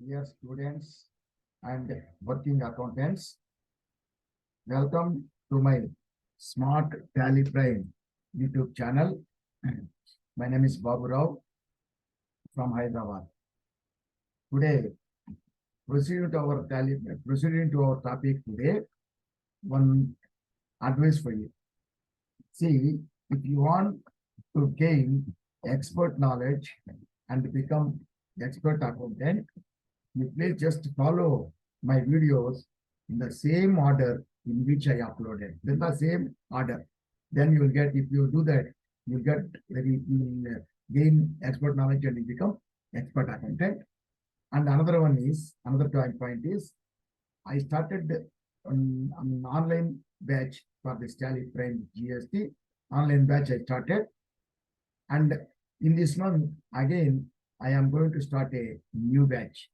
Dear students and working accountants, welcome to my Smart Tally Prime YouTube channel. My name is Babu Rao from Hyderabad. Today, proceeding to our topic today, one advice for you. See, if you want to gain expert knowledge and become expert accountant, you please just follow my videos in the same order in which I uploaded. In the same order. Then you will get, if you do that, you will get gain expert knowledge and you become expert accountant. And another point is, I started an online batch for this TELUGU GST. Online batch I started. And in this month, again, I am going to start a new batch.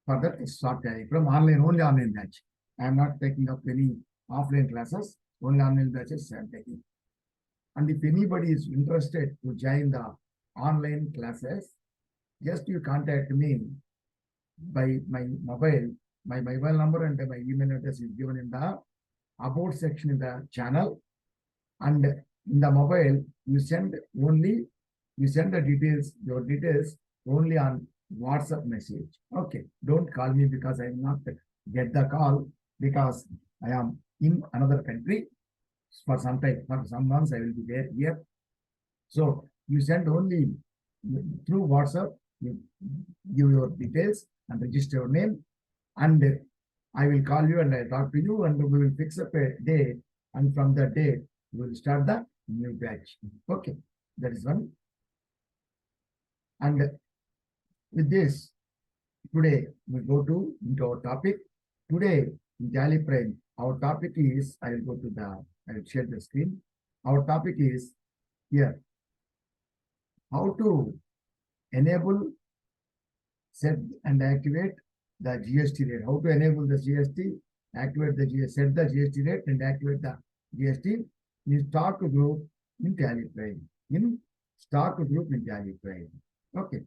For that, start from only online batch. I am not taking up any offline classes, only online batches I am taking. And if anybody is interested to join the online classes, just you contact me by my mobile. My mobile number and my email address is given in the about section in the channel. And in the mobile, you send the details, your details only on WhatsApp message. Okay, don't call me because I will not get the call because I am in another country for some time. For some months I will be there here. So you send only through WhatsApp, you give your details and register your name, and I will call you and I talk to you, and we will fix up a day, and from that day we will start the new batch. Okay, that is one. And with this, today we go into our topic. Today in TELUGU, our topic is, I will share the screen. Our topic is here, how to enable, set and activate the GST rate. How to enable the GST, activate the GST, set the GST rate and activate the GST in stock group in TELUGU. Okay.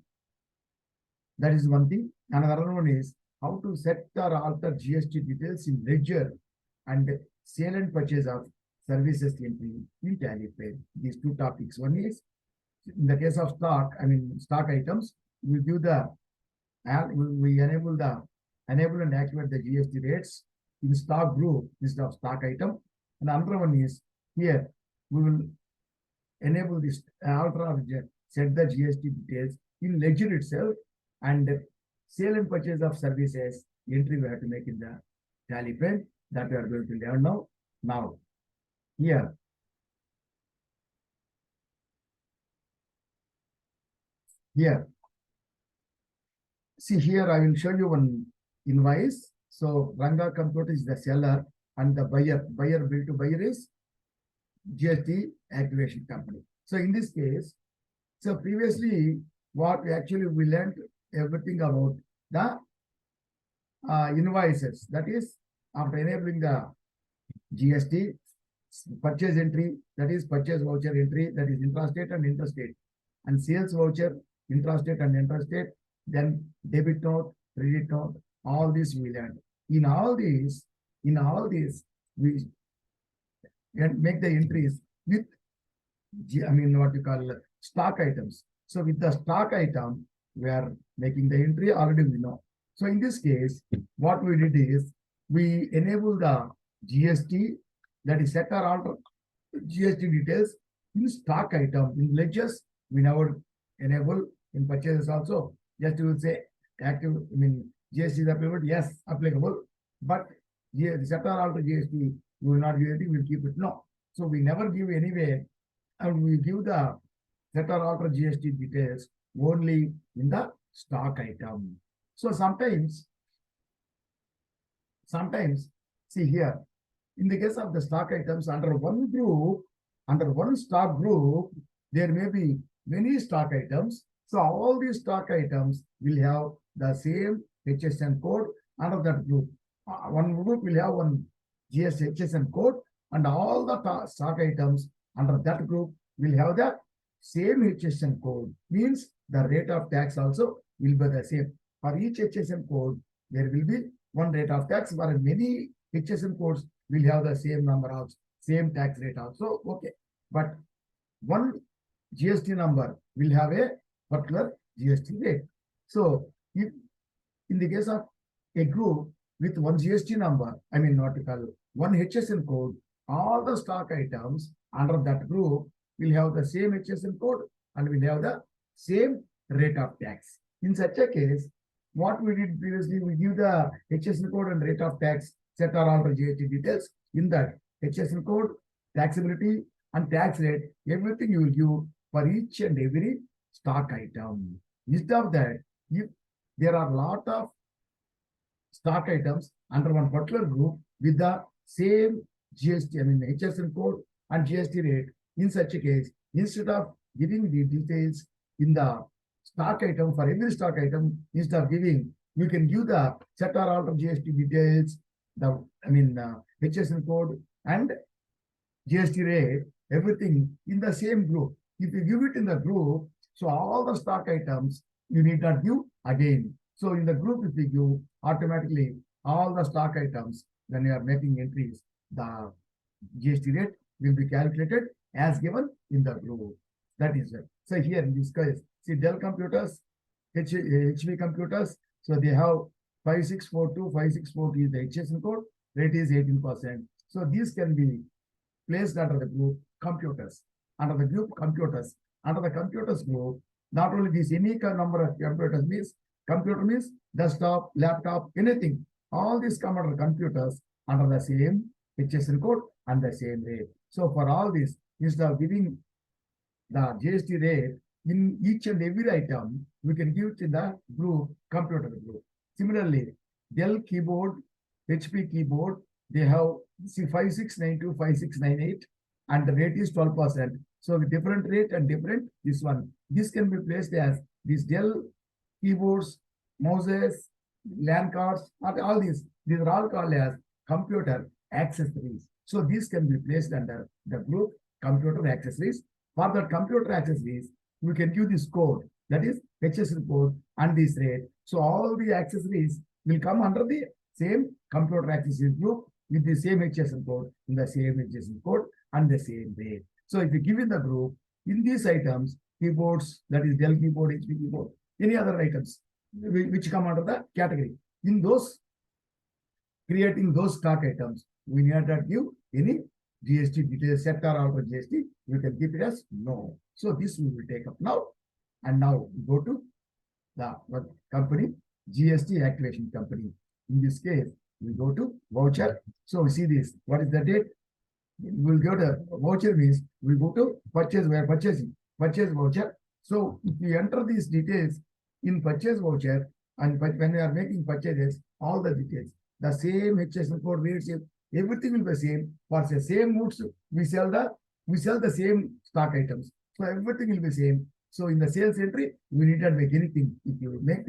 That is one thing. Another one is how to set or alter GST details in ledger and sale and purchase of services entry in TELUGU. These two topics. One is, in the case of stock items, we give the we enable and activate the GST rates in stock group instead of stock item. And another one is, here we will enable this alter or set the GST details in ledger itself, and sale and purchase of services entry we have to make in the TELUGU. That we are going to learn now. Now, here, see here, I will show you one invoice. So Ranga Computer is the seller and the buyer bill to buyer is GST activation company. So in this case, so previously what we learned everything about the invoices. That is, after enabling the GST purchase entry, that is purchase voucher entry, that is intrastate and interstate, and sales voucher intrastate and interstate, then debit note, credit note, all this we learned. In all these we make the entries with what you call stock items. So with the stock item, we are making the entry, already we know. So in this case, what we did is, we enable the GST, that is set or alter GST details in stock item. In ledgers, we never enable. In purchases also, just you will say active, GST is applicable, yes, applicable, but set or alter GST, we will not give anything, we will keep it, no. So we never give anyway, and we give the set or alter GST details only in the stock item. So sometimes, see here, in the case of the stock items, under one stock group, there may be many stock items. So all these stock items will have the same HSN code under that group. One group will have one HSN code, and all the stock items under that group will have the same HSN code. Means the rate of tax also will be the same. For each HSN code, there will be one rate of tax. For many HSN codes will have the same number of same tax rate also. Okay, but one GST number will have a particular GST rate. So if in the case of a group with one GST number, I mean not to call one HSN code, all the stock items under that group will have the same HSN code and will have the same rate of tax. In such a case, what we did previously, we give the HSN code and rate of tax, set or alter GST details. In that HSN code, taxability and tax rate, everything you will give for each and every stock item. Instead of that, if there are a lot of stock items under one particular group with the same GST, I mean HSN code and GST rate, in such a case, instead of giving the details in the stock item for every stock item, instead of giving, we can give the set or alter GST details, the HSN code and GST rate, everything in the same group. If you give it in the group, so all the stock items you need not give again. So in the group, if you give, automatically all the stock items, when you are making entries, the GST rate will be calculated as given in the group. That is it. So here in this case, see Dell computers, HP computers, so they have 5642, 5642 is the HSN code, rate is 18%. So these can be placed under the group computers. Under the group computers, under the computers group, not only this any number of computers means, computer means desktop, laptop, anything. All these come under computers under the same HSN code and the same rate. So for all this, instead of giving the GST rate in each and every item, we can give it in the group, computer group. Similarly, Dell keyboard, HP keyboard, they have see 5692, 5698, and the rate is 12%. So the different rate and different this one. This can be placed as these Dell keyboards, mouses, LAN cards, all these. These are all called as computer accessories. So these can be placed under the group computer accessories. For that computer accessories, we can give this code, that is HSN code and this rate. So all the accessories will come under the same computer accessories group with the same HSN code, in the same HSN code and the same rate. So if you give in the group, in these items, keyboards, that is Dell keyboard, HP keyboard, any other items which come under the category, in those, creating those stock items, we need not give any GST details, set or alter GST, we can keep it as no. So this we will take up now. And now we go to the company, GST activation company. In this case, we go to voucher. So we see this. What is the date? We'll go to voucher means we go to purchase, where purchasing, purchase voucher. So if we enter these details in purchase voucher, and when we are making purchases, all the details, the same HSN code, rates, everything will be the same. For the same goods, we sell the same stock items. So everything will be same. So in the sales entry, we need not make anything. If you make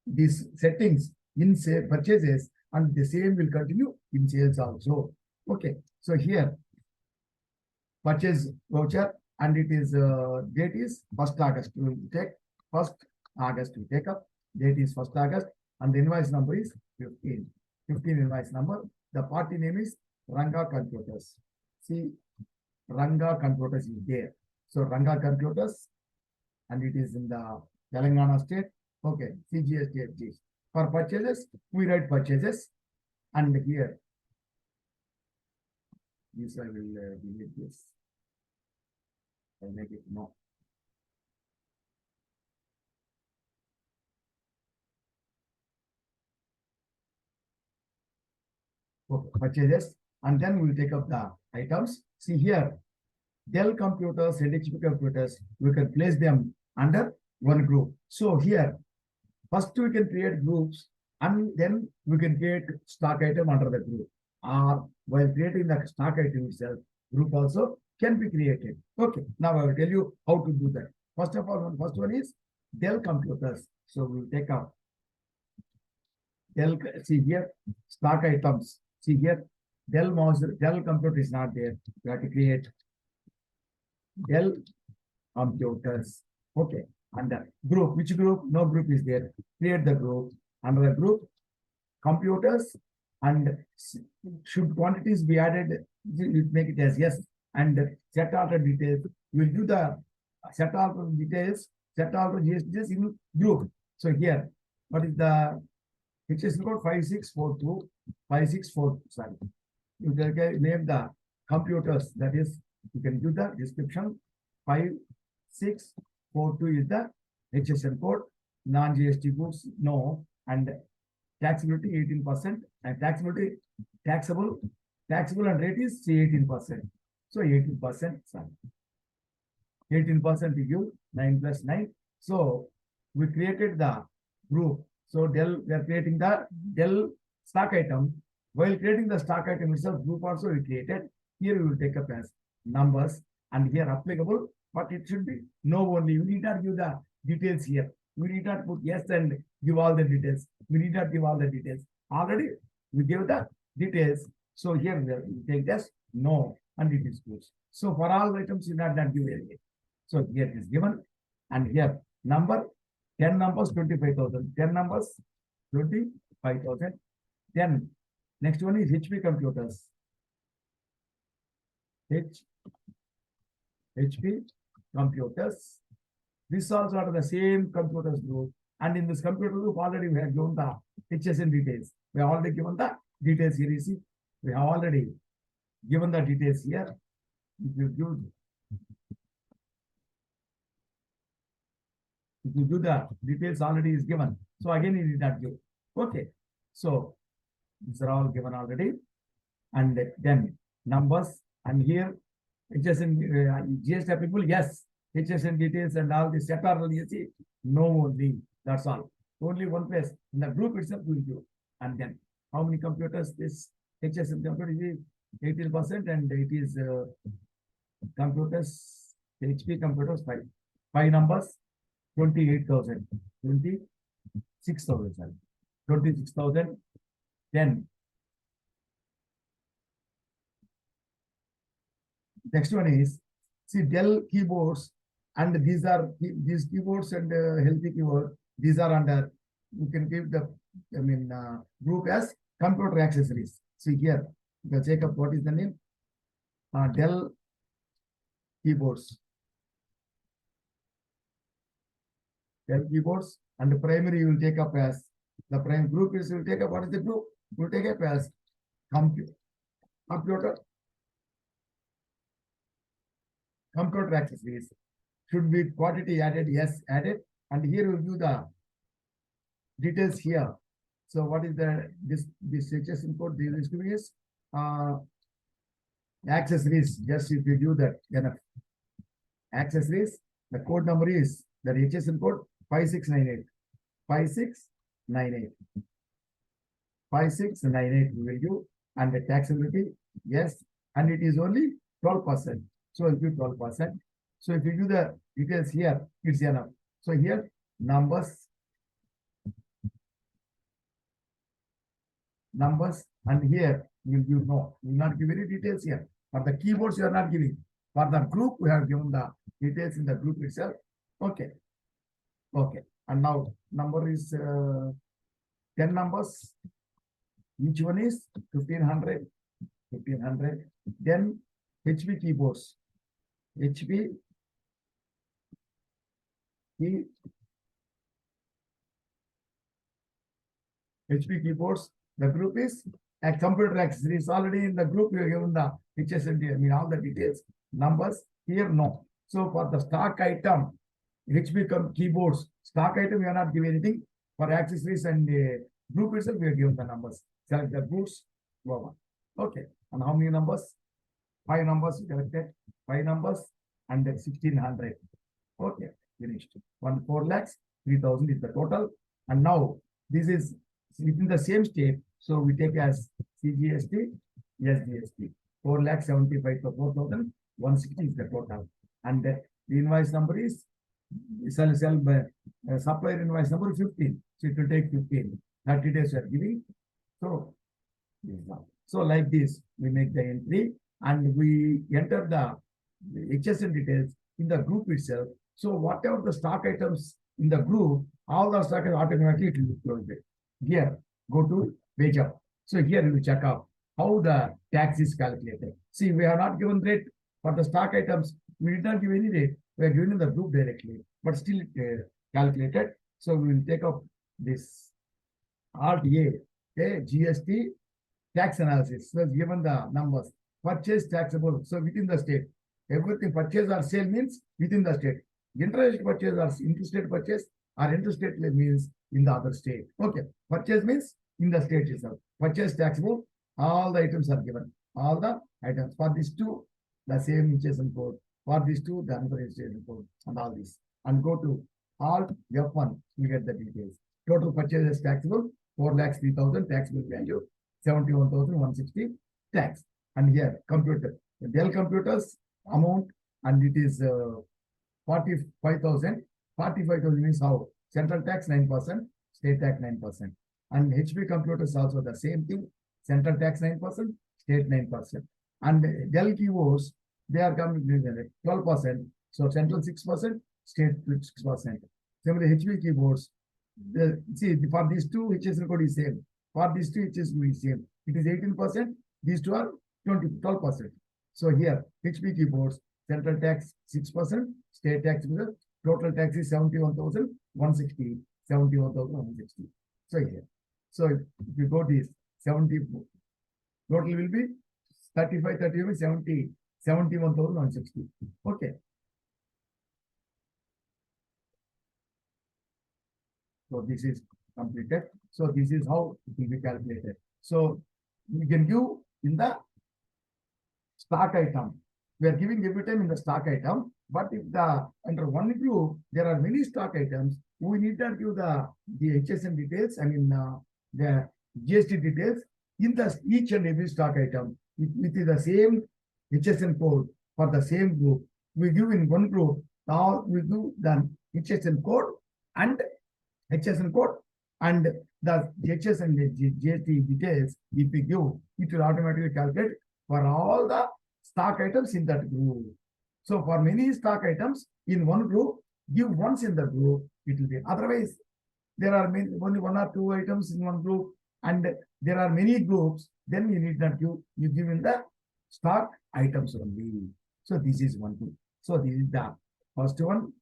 these settings in say purchases, and the same will continue in sales also. Okay. So here, purchase voucher, and it is date is 1st August. We will take 1st August. We take up. Date is 1st August, and the invoice number is 15. 15 invoice number. The party name is Ranga Computers. See, Ranga Computers is there. So Ranga Computers, and it is in the Telangana state. Okay, CGSTFG. For purchases, we write purchases, and here, this I will delete this. I'll make it no. Okay, purchases, and then we'll take up the items. See here, Dell computers and HP computers, we can place them under one group. So here, first we can create groups, and then we can create stock item under the group. Or while creating the stock item itself, group also can be created. Okay, now I will tell you how to do that. First of all, first one is Dell computers. So we'll take out Dell. See here, stock items. See here, Dell mouse, Dell computer is not there. We have to create Dell computers. Okay, And the group, which group? No group is there. Create the group. Under the group, computers, and should quantities be added, you make it as yes. And set all the details. You will do the set all the details, set all the GSTs in group. So here, what is the HSN code 5642, 5642, sorry. You can name the computers, that is, you can do the description. 5642 is the HSN code, non-GST goods, no, and taxability 18%, and taxable and rate is 18%. So 18%, sorry. 18% to give 9 plus 9. So we created the group. So Dell, we are creating the Dell stock item. While creating the stock item itself, group also we created. Here we will take up as numbers, and here applicable, but it should be no only. You need not give the details here. We need not put yes and give all the details. We need not give all the details. Already we give the details. So here we take this no, and it is good. So for all items, you not give anything. So here it is given, and here number 10 numbers 25,000. 10 numbers 25,000. Then next one is HP computers. HP computers. This also are the same computers group, and in this computer group already we have given the HSN details. We have already given the details here. You see, we have already given the details here. If you do the details already is given. So again, you need not give. Okay. So these are all given already. And then numbers, and here HSN GST applicable, yes. HSN details and all this separate, you see, no only. That's all. Only one place. In the group itself will give. And then how many computers this HSN computer is 18%, and it is computers, HP computers 5 numbers 28,000, 26,000, sorry, 26,000. Then next one is, see, Dell keyboards, and these keyboards and healthy keyboard, these are under, you can give the, group as computer accessories. See here, you can check up what is the name, Dell keyboards. Dell keyboards, and the primary you will take up as, the prime group is, you will take up, what is the group? You will take up as computer accessories. Should be quantity added, yes, added. And here we do the details here. So what is the this HSN code? This is accessories. Just if you do that, enough. Accessories, the code number is the HSN code 5698. 5698. 5698 we will do, and the taxability, yes, and it is only 12%. So if you 12%. So if you do the details here, it's enough. So here numbers, and here you no, you will not give any details here. For the keyboards, you are not giving. For the group, we have given the details in the group itself. Okay. Okay. And now number is 10 numbers. Each one is 1500. 1500. Then HP keyboards. HP keyboards. The group is a computer accessories. Already in the group, you have given the HSN, all the details. Numbers here, no. So for the stock item, HP keyboards, stock item, we are not giving anything. For accessories and group itself, we are given the numbers. Select the goods. Okay. And how many numbers? 5 numbers selected. 5 numbers and 1600. Okay. Finished. 4 lakhs, 3,000 is the total. And now this is within the same state. So we take as CGST, SGST. 4,75,000 to 4,160 is the total. And the invoice number is supplier invoice number 15. So it will take 15. 30 days we are giving. So like this, we make the entry and we enter the HSN details in the group itself. So whatever the stock items in the group, all the stock items automatically it will be closed. Here, go to page up. So here you will check out how the tax is calculated. See, we have not given rate for the stock items. We did not give any rate. We are giving the group directly, but still calculated. So we will take up this Alt A, GST tax analysis. So given the numbers, purchase taxable. So within the state, everything purchase or sale means within the state. Interstate purchase or interstate purchase or interstate means in the other state. Okay, purchase means in the state itself. Purchase taxable, all the items are given. All the items. For these two, the same registration code. For these two, the another registration code and all this. And go to Alt F1, you get the details. Total purchases taxable, 4,03,000 taxable value, 71,160 tax. And here, computer. The Dell computers amount, and it is 45,000. 45,000 means how? Central tax 9%, state tax 9%. And HP computers also the same thing. Central tax 9%, state 9%. And Dell keyboards, they are coming 12%. So central 6%, state 6%. Similarly, HP keyboards, see, for these two, HSN code is same. For these two, HSN is same. It is 18%. These two are 12%. So here, HP keyboards, central tax 6%, state tax, total tax is 71,160, 71,160. So here, so if you go this 70, total will be 35, 30, 70, 71,160. Okay. So this is completed. So this is how it will be calculated. So we can give in the stock item. We are giving every time in the stock item, but if the under one group there are many stock items, we need to give the HSN details, I mean the GST details in the each and every stock item with the same HSN code for the same group. We give in one group, now we do the HSN code and HSN code and the HS and the GST details. If we give, it will automatically calculate for all the stock items in that group. So for many stock items in one group, give once in the group, it will be. Otherwise, there are many, only one or two items in one group, and there are many groups, then you need not give, you give in the stock items only. So this is one thing. So this is the first one.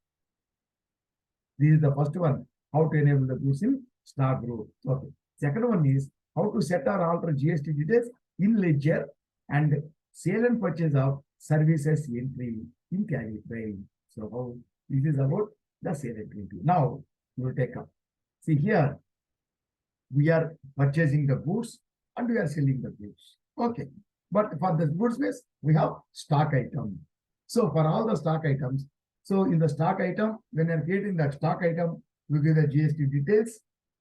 This is the first one. How to enable the goods in stock group. Okay. Second one is how to set or alter GST details in ledger and sale and purchase of services entry in TELUGU. So how this is about the sale entry. Now we will take up. See here, we are purchasing the goods and we are selling the goods. Okay. But for the goods base, we have stock item. So for all the stock items, so in the stock item, when you're creating that stock item, we give the GST details,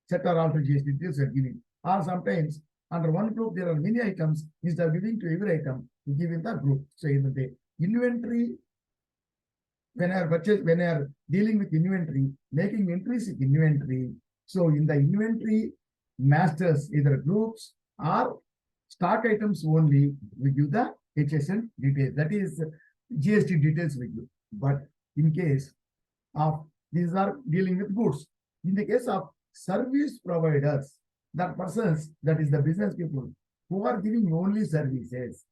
set or alter GST details are giving. Or sometimes under one group, there are many items. Instead of giving to every item, we give in the group. So in the inventory, when I are dealing with inventory, making entries in inventory. So in the inventory masters, either groups or stock items only, we give the HSN details. That is GST details we give. But in case of these are dealing with goods. In the case of service providers, that persons, that is the business people who are giving only services,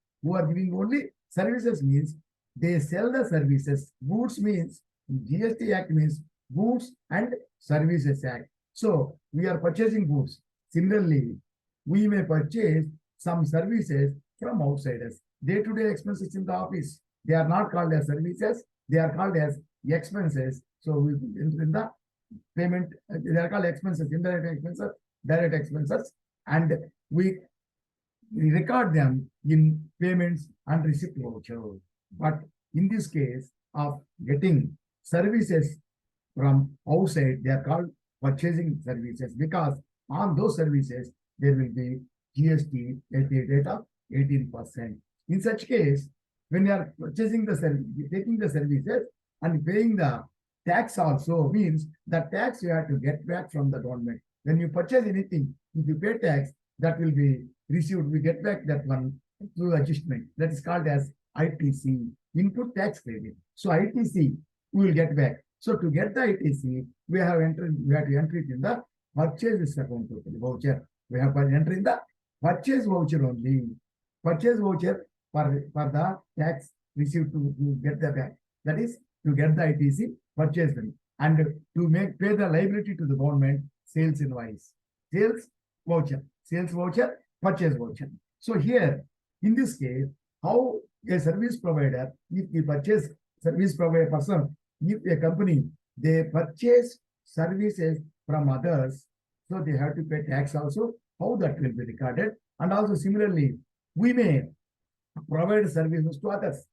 means they sell the services. Goods means GST Act means Goods and Services Act. So we are purchasing goods. Similarly, we may purchase some services from outsiders. Day-to-day expenses in the office, they are not called as services, they are called as expenses. So we in the payment, they are called expenses, indirect expenses, direct expenses, and we record them in payments and receipt voucher. But in this case of getting services from outside, they are called purchasing services, because on those services there will be GST at the rate of 18%. In such case, when you are purchasing the service, taking the services and paying the tax also, means the tax you have to get back from the government. When you purchase anything, if you pay tax, that will be received. We get back that one through adjustment. That is called as ITC, input tax credit. So ITC we will get back. So to get the ITC, we have to enter it in the purchases account voucher. We have to enter in the purchase voucher only. Purchase voucher for the tax received to get the tax. That is to get the ITC purchase money and to pay the liability to the government, sales invoice, sales voucher, purchase voucher. So here in this case, how a service provider, if the purchase service provider person, if a company, they purchase services from others, so they have to pay tax also, how that will be recorded. And also similarly, we may provide services to others.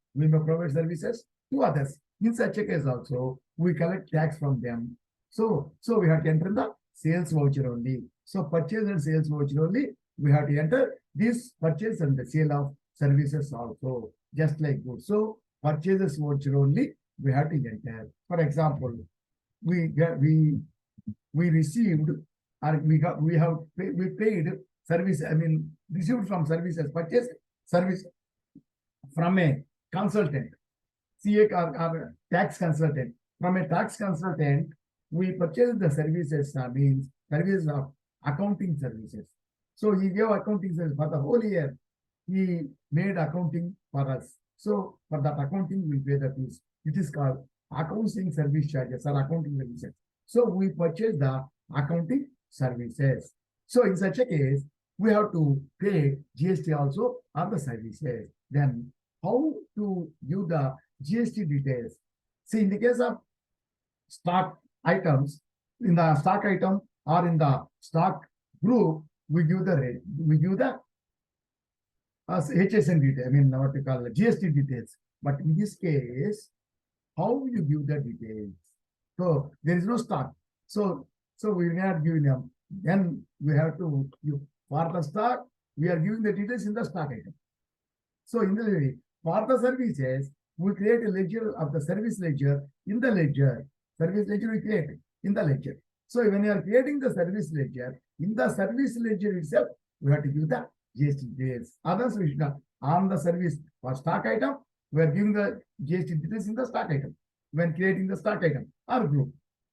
In such a case also, we collect tax from them. So we have to enter the sales voucher only. So purchase and sales voucher only, we have to enter this purchase and the sale of services also, just like goods. So purchases voucher only, we have to enter. For example, we received or we paid service, received from services, purchase service from a consultant, CA or tax consultant. From a tax consultant, we purchased the services, services of accounting services. So he gave accounting service for the whole year. He made accounting for us. So for that accounting, we pay the fees. It is called accounting service charges or accounting services. So we purchase the accounting services. So in such a case, we have to pay GST also on the services. Then how to give the GST details? See, in the case of stock items, in the stock item or in the stock group, we give the rate, we give the HSN detail, what we call the GST details. But in this case, how you give the details? So there is no stock. So we are not giving them. Then we have to give for the stock, we are giving the details in the stock item. So in the way, for the services, we create a ledger of the service ledger in the ledger. Service ledger we create in the ledger. So when you are creating the service ledger, in the service ledger itself, we have to give the GST details. Others we should not. On the service for stock item, we are giving the GST details in the stock item when creating the stock item or group.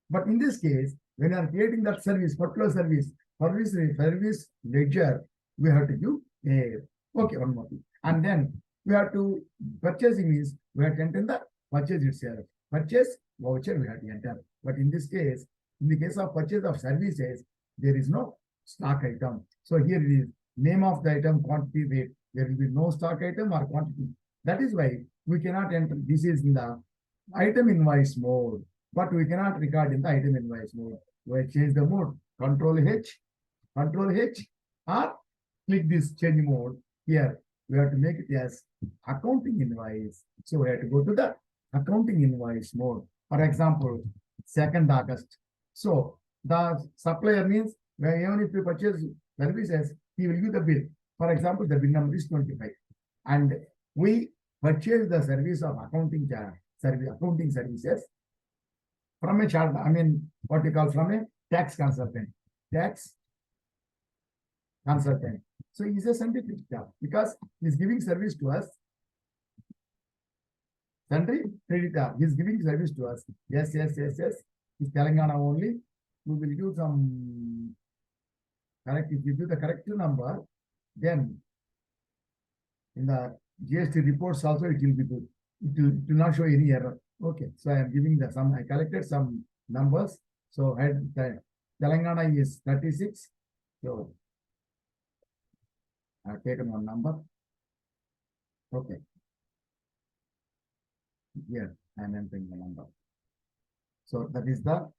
But in this case, when you are creating that service, particular service ledger, we have to give a, okay, one more thing. And then we have to, purchasing means we have to enter the purchase itself. Purchase voucher we have to enter. But in this case, in the case of purchase of services, there is no stock item. So here it is name of the item, quantity, rate. There will be no stock item or quantity. That is why we cannot enter. This is in the item invoice mode, but we cannot record in the item invoice mode. We change the mode, Control H, or click this change mode. Here we have to make it as accounting invoice. So we have to go to the accounting invoice mode. For example, 2nd August. So the supplier means when even if you purchase services, he will give the bill. For example, the bill number is 25. And we purchase the service of accounting services from a chart, what we call from a tax consultant. So he's a scientific job because he's giving service to us. Sundry creditor, he's giving service to us. Yes. It's Telangana only. We will give some correct. If you give the correct number, then in the GST reports also it will be good. It will not show any error. Okay, so I am giving the some. I collected some numbers. So Telangana is 36. So I have taken one number. Okay. Here I am entering the number. So that is the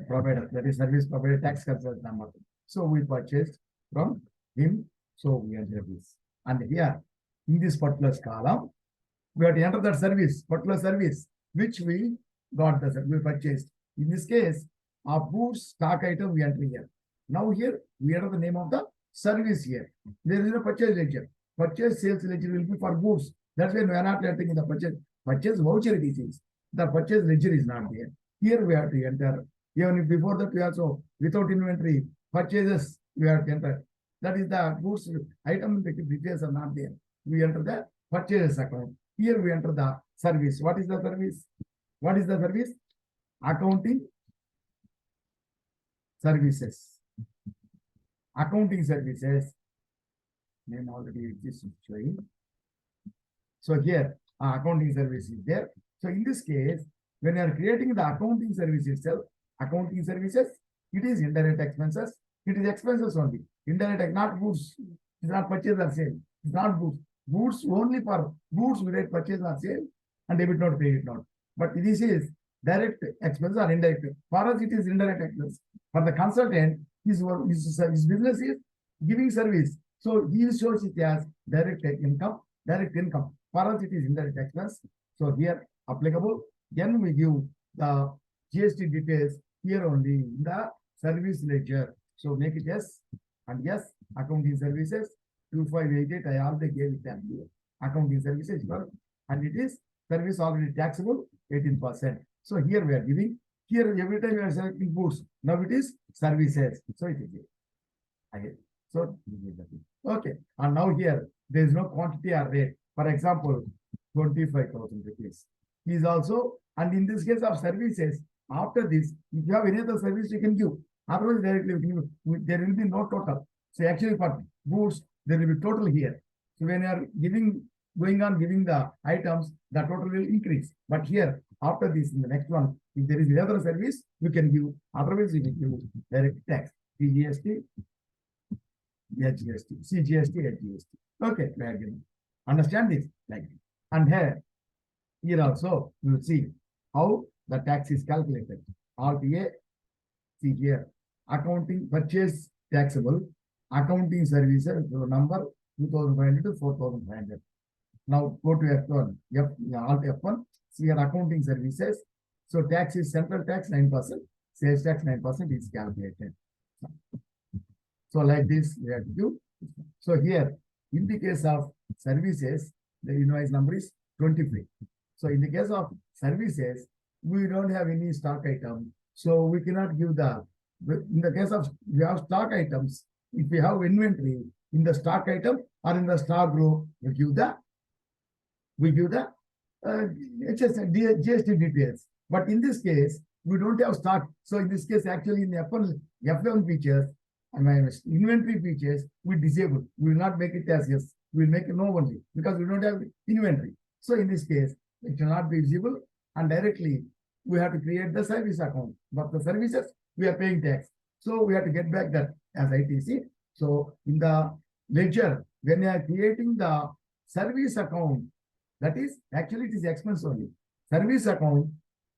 provider, that is service provider tax consultant number. So we purchased from him. So we enter this. And here in this particular column, we have to enter that service, particular service, which we got we purchased. In this case, our goods stock item we enter here. Now here we enter the name of the service here. There is a purchase ledger. Purchase sales ledger will be for goods. That's why we are not entering in the purchase voucher it is. The purchase ledger is not there. Here we have to enter. Even if before that we also without inventory purchases we have to enter. That is the goods item details are not there. We enter the purchases account. Here we enter the service. What is the service? What is the service? accounting services. Accounting services, name already exists showing. So here, accounting service is there. So in this case, when you are creating the accounting service itself, accounting services, it is indirect expenses. It is expenses only. Indirect, not goods. It's not purchase or sale. It's not goods. Goods only for goods we write purchase or sale and debit note, credit note. But this is direct expense or indirect. For us, it is indirect expense. For the consultant, his business is giving service. So he shows it as direct income, direct income. For us, it is indirect expense. So here applicable. Then we give the GST details here only in the service ledger. So make it yes and yes. Accounting services 2588. I already gave it them here. Accounting services and it is service already taxable 18%. So here we are giving. Here every time we are selecting goods. Now it is services. So it is here. Again. So okay. And now here there is no quantity or rate. For example, 25,000 rupees is also, and in this case of services, after this, if you have any other service, you can give. Otherwise, directly there will be no total. So actually for goods, there will be total here. So when you are going on giving the items, the total will increase. But here, after this, in the next one, if there is another service, you can give. Otherwise, you can give direct tax. GST, HGST, CGST, HGST. Okay, understand this? Like, and here also you will see how the tax is calculated. RTA, see here, accounting purchase taxable, accounting services number 2,500 to 4,500. Now go to F1, Alt F1, see here accounting services. So tax is central tax 9%, sales tax 9% is calculated. So like this we have to do. So here, in the case of services, the invoice number is 23. So in the case of services, we don't have any stock item. So we cannot give in the case of we have stock items, if we have inventory in the stock item or in the stock group, we give the GST details. But in this case, we don't have stock. So in this case, actually in F1 features, and inventory features, we disable. We will not make it as yes. We will make it no only because we don't have inventory. So in this case, it will not be visible and directly we have to create the service account. But the services, we are paying tax. So we have to get back that as ITC. So in the ledger, when you are creating the service account, that is actually it is expense only. Service account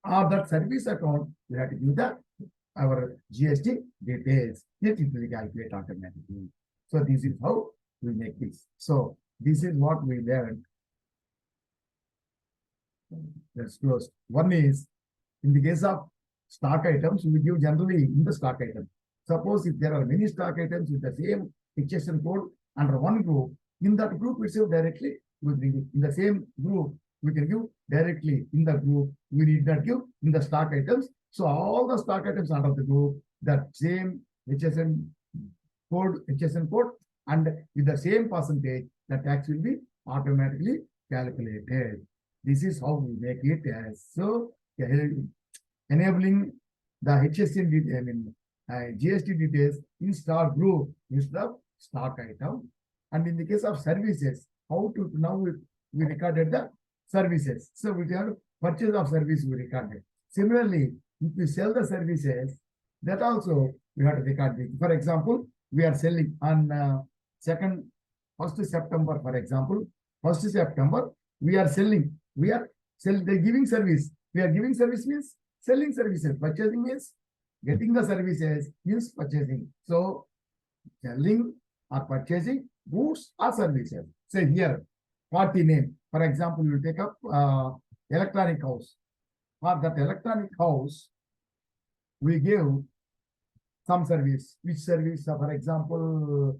or that service account, we have to give our GST details. It will calculate automatically. So this is how we make this. So this is what we learned. Let's close. One is in the case of stock items, we give generally in the stock item. Suppose if there are many stock items with the same HSN code under one group, in that group itself directly, in the same group, we can give directly in the group. We need that give in the stock items. So all the stock items under the group, that same HSN code, and with the same percentage, the tax will be automatically calculated. This is how we make it as so enabling the HSN GST details in stock group instead of stock item. And in the case of services, how to now we recorded the services. So we have purchase of service we recorded. Similarly, if we sell the services, that also we have to record it. For example, we are selling on 1st September, for example, 1st September, we are selling, they're giving service. We are giving service means selling services. Purchasing means getting the services means purchasing. So selling or purchasing goods or services. Say here, party name. For example, you take up electronic house. For that electronic house, we give some service. Which service? For example,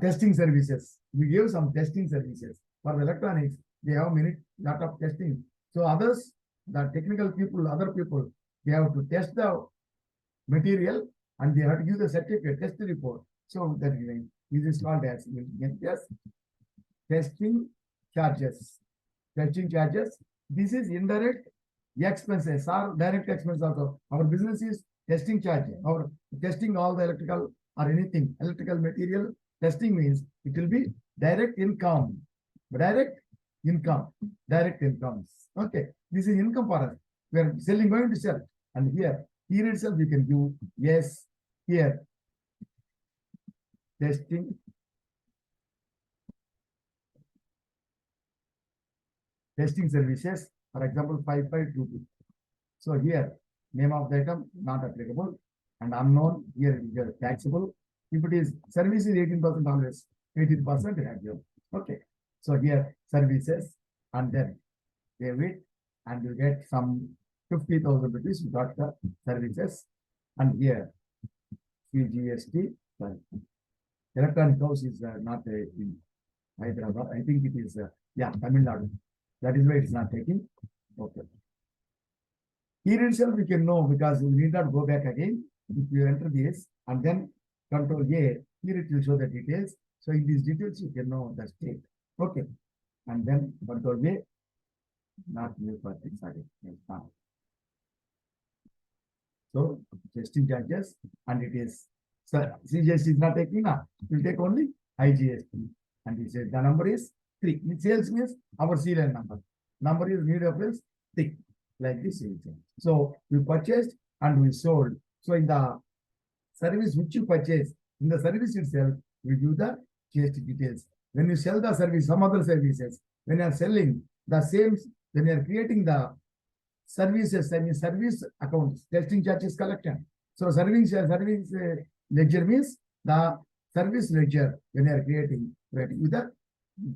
testing services. We give some testing services. For the electronics, they have lot of testing. So others, the technical people, other people, they have to test the material and they have to give the certificate, test report. So that this is called as testing charges. Testing charges. This is indirect expenses are direct expense also. Our business is testing charge. Our testing all the electrical or anything, electrical material testing means it will be direct income. Direct income. Direct incomes. Okay. This is income for us. We are selling, going to sell. And here itself you can do yes. Here testing services, for example, 5522. So here, name of the item not applicable and unknown, here it is taxable. If it is service is 18% always, 18% you have here. Okay. So here services and then save it and you get some 50,000 rupees. You got the services and here GST. Electronic house is not in Hyderabad. I think it is Tamil Nadu. That is why it's not taking. Okay. Here itself we can know because we need not go back again. If you enter this and then Control A, here it will show the details. So in these details you can know the state. Okay. And then Control A, not new for things. So testing charges and it is CGST is not taking now. We'll take only IGST. And he said the number is 3. It sales means our serial number. Number is need reference 3. Like this. So we purchased and we sold. So in the service which you purchase, in the service itself, we do the GST details. When you sell the service, some other services, when you are selling the same, when you are creating the services, I mean service accounts, testing charges collected. So service ledger means the service ledger when you are creating with the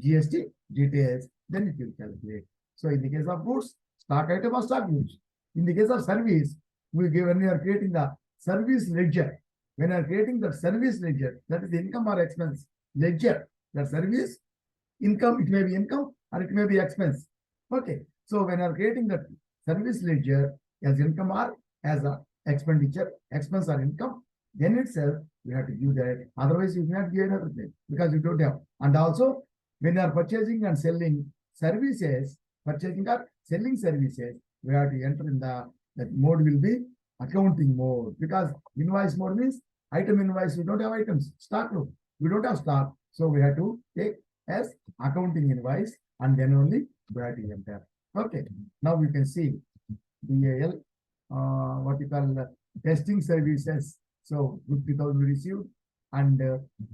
GST details, then it will calculate. So in the case of goods, stock item or stock goods. In the case of service, we give when you are creating the service ledger. When you are creating the service ledger, that is income or expense ledger. The service income, it may be income or it may be expense. Okay. So when you are creating the service ledger as income or as a expenditure, expense or income, then itself we have to give that. Otherwise, you cannot give another thing because you don't have. And also, when you are purchasing and selling services, purchasing or selling services, we have to enter in that mode will be accounting mode because invoice mode means item invoice. We don't have items. Stock group. We don't have stock. So we have to take as accounting invoice and then only we have to enter. Okay. Now we can see DAL, what you call testing services. So 50,000 we received and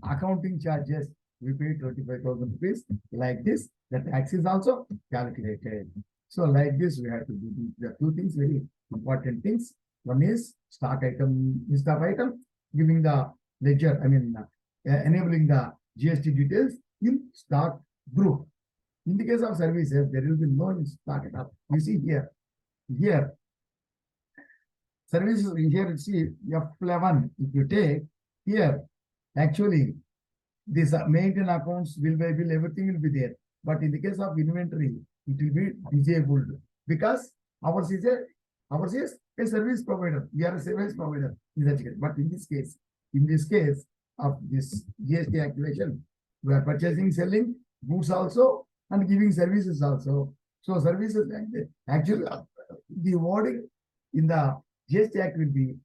accounting charges we pay 25,000 rupees. Like this, the tax is also calculated. So like this, we have to do the 2 things, very important things. One is stock item, giving the ledger, I mean, enabling the GST details in stock group. In the case of services, there will be no stock at all. You see here, services here, you see F11, if you take here, actually, this maintenance accounts will be, everything will be there. But in the case of inventory, it will be disabled because ours is a service provider. We are a service provider in that case. But in this case of this GST activation, we are purchasing, selling goods also and giving services also. So services actually the wording in the GST Act will be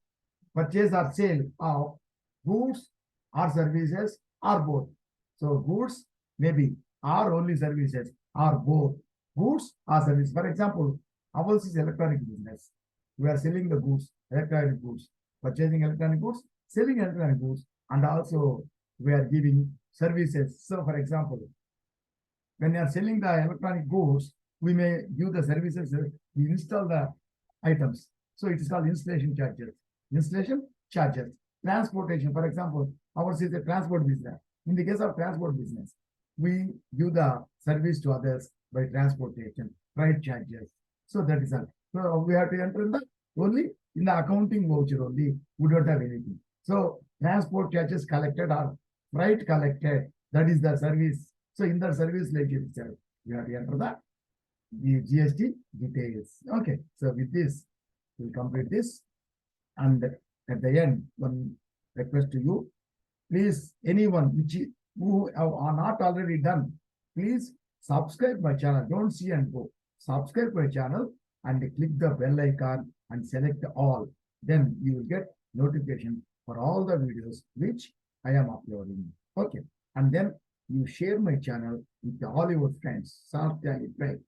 purchase or sale of goods or services or both. So goods maybe or only services or both goods or services. For example, ours is electronic business. We are selling the goods, electronic goods, purchasing electronic goods, selling electronic goods, and also we are giving services. So for example, when you are selling the electronic goods, we may give the services, we install the items. So it is called installation charges. Installation charges. Transportation, for example, ours is a transport business. In the case of transport business, we give the service to others by transportation, freight charges. So that is all. So we have to enter in the only in the accounting voucher only. We don't have anything. So transport charges collected or freight collected. That is the service. So in the service ledger itself, we have to enter the GST details. Okay. So with this, we'll complete this. And at the end, one request to you, please, anyone who are not already done, please subscribe my channel. Don't see and go. Subscribe my channel and click the bell icon and select all. Then you will get notification for all the videos which I am uploading. Okay. And then you share my channel with all your friends. Right?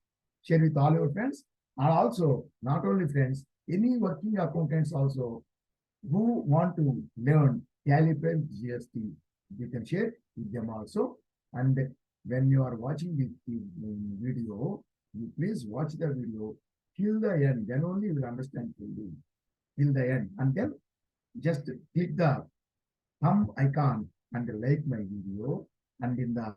Share with all your friends. And also, not only friends, any working accountants also who want to learn TELUGU GST, you can share with them also. And when you are watching the video, you please watch the video till the end. Then only you will understand till the end. And then just click the thumb icon and like my video. And in the